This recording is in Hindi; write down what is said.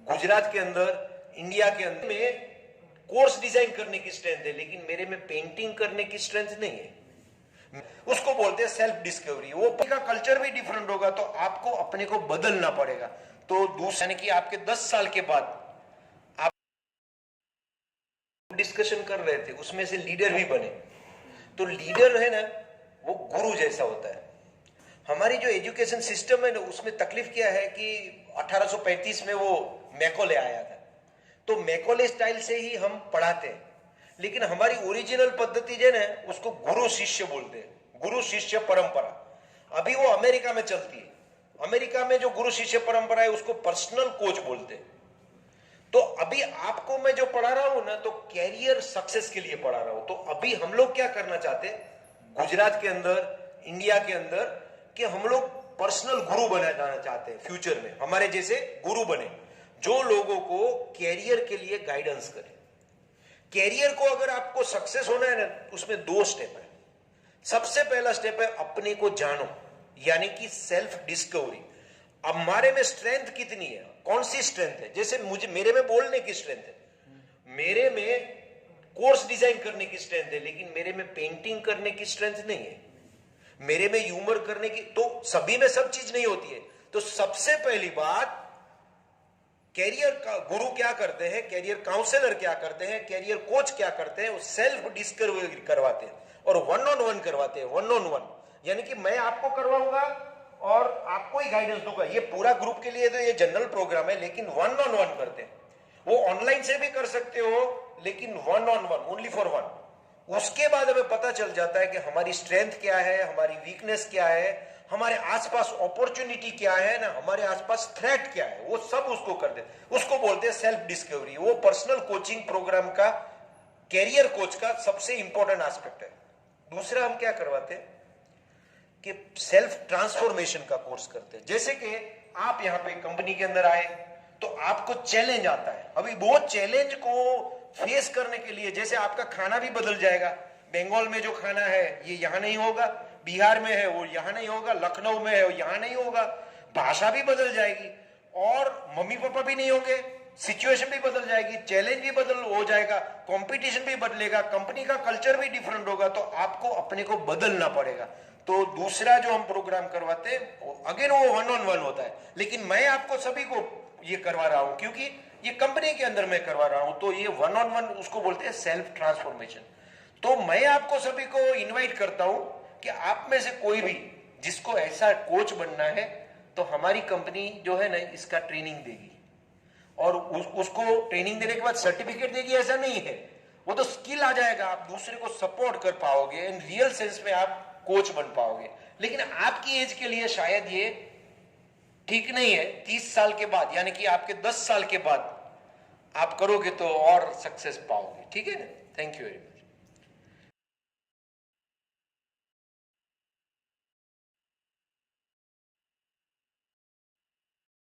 गुजरात के अंदर, इंडिया के अंदर में कोर्स डिजाइन करने की स्ट्रेंथ है, लेकिन मेरे में पेंटिंग करने की स्ट्रेंथ नहीं है। उसको बोलते हैं सेल्फ डिस्कवरी। वो का कल्चर भी डिफरेंट होगा, तो आपको अपने को बदलना पड़ेगा। तो दूसरा यानी कि आपके 10 साल के बाद आप डिस्कशन कर रहे थे, उसमें से लीडर भी बने। तो लीडर है ना, वो गुरु जैसा होता है। हमारी जो एजुकेशन सिस्टम है ना, उसमें तकलीफ क्या है कि 1835 में वो मैकोले आया था, तो मैकोले स्टाइल से ही हम पढ़ाते हैं। लेकिन हमारी ओरिजिनल पद्धति जो है ना, उसको गुरु शिष्य बोलते हैं, गुरु शिष्य परंपरा। अभी वो अमेरिका में चलती है। अमेरिका में जो गुरु शिष्य परंपरा है, उसको पर्सनल कोच बोलते हैं। तो अभी आपको मैं जो पढ़ा रहा हूं ना, तो कैरियर सक्सेस के लिए पढ़ा रहा हूं। तो अभी हम लोग क्या करना चाहते हैं गुजरात के अंदर, इंडिया के अंदर, कि हम लोग पर्सनल गुरु बनाना चाहते हैं। फ्यूचर में हमारे जैसे गुरु बने, जो लोगों को कैरियर के लिए गाइडेंस करे। कैरियर को अगर आपको सक्सेस होना है ना, उसमें 2 स्टेप है। सबसे पहला स्टेप है अपने को जानो, यानी कि सेल्फ डिस्कवरी। अब हमारे में स्ट्रेंथ कितनी है, कौन सी स्ट्रेंथ है। जैसे मेरे में बोलने की स्ट्रेंथ है, मेरे में कोर्स डिजाइन करने की स्ट्रेंथ है, लेकिन मेरे में पेंटिंग करने की स्ट्रेंथ नहीं है। मेरे में ह्यूमर करने की, तो सभी में सब चीज नहीं होती है। तो सबसे पहली बात, कैरियर का गुरु क्या करते हैं, कैरियर काउंसलर क्या करते हैं, कैरियर कोच क्या करते हैं, वो सेल्फ डिस्कवरी करवाते हैं और 1-on-1 करवाते हैं। 1-on-1 यानी कि मैं आपको करवाऊंगा और आपको ही गाइडेंस दूंगा। ये पूरा ग्रुप के लिए तो ये जनरल प्रोग्राम है, लेकिन 1-on-1 करते हैं। वो ऑनलाइन से भी कर सकते हो, लेकिन 1-on-1, ओनली फॉर 1। उसके बाद हमें पता चल जाता है कि हमारी स्ट्रेंथ क्या है, हमारी वीकनेस क्या है, हमारे आसपास अपॉर्चुनिटी क्या है ना, हमारे आसपास थ्रेट क्या है, वो सब उसको कर दे। उसको बोलते हैं सेल्फ डिस्कवरी। वो पर्सनल कोचिंग प्रोग्राम का, कैरियर कोच का सबसे इंपॉर्टेंट एस्पेक्ट है। दूसरा हम क्या करवाते हैं कि सेल्फ ट्रांसफॉर्मेशन का कोर्स करते हैं। जैसे कि आप यहां पे कंपनी के अंदर आए, तो आपको चैलेंज आता है। अभी वो चैलेंज को फेस करने के लिए, जैसे आपका खाना भी बदल जाएगा। बंगाल में जो खाना है ये यहां नहीं होगा, बिहार में है वो यहां नहीं होगा, लखनऊ में है वो यहां नहीं होगा। भाषा भी बदल जाएगी और मम्मी पापा भी नहीं होंगे, सिचुएशन भी बदल जाएगी, चैलेंज भी बदल हो जाएगा, कंपटीशन भी बदलेगा, कंपनी का कल्चर भी डिफरेंट होगा। तो आपको अपने को बदलना पड़ेगा। तो दूसरा जो हम प्रोग्राम करवाते हैं, अगेन वो 1-on-1 होता है, लेकिन मैं आपको सभी को ये करवा रहा हूं क्योंकि ये कंपनी के अंदर मैं करवा रहा हूं। तो ये 1-on-1 उसको बोलते हैं सेल्फ ट्रांसफॉर्मेशन। तो मैं आपको सभी को इन्वाइट करता हूं कि आप में से कोई भी जिसको ऐसा कोच बनना है, तो हमारी कंपनी जो है ना, इसका ट्रेनिंग देगी और उसको ट्रेनिंग देने के बाद सर्टिफिकेट देगी, ऐसा नहीं है। वो तो स्किल आ जाएगा, आप दूसरे को सपोर्ट कर पाओगे, इन रियल सेंस में आप कोच बन पाओगे। लेकिन आपकी एज के लिए शायद ये ठीक नहीं है। 30 साल के बाद, यानी कि आपके 10 साल के बाद आप करोगे तो और सक्सेस पाओगे। ठीक है ना। Thank you very much.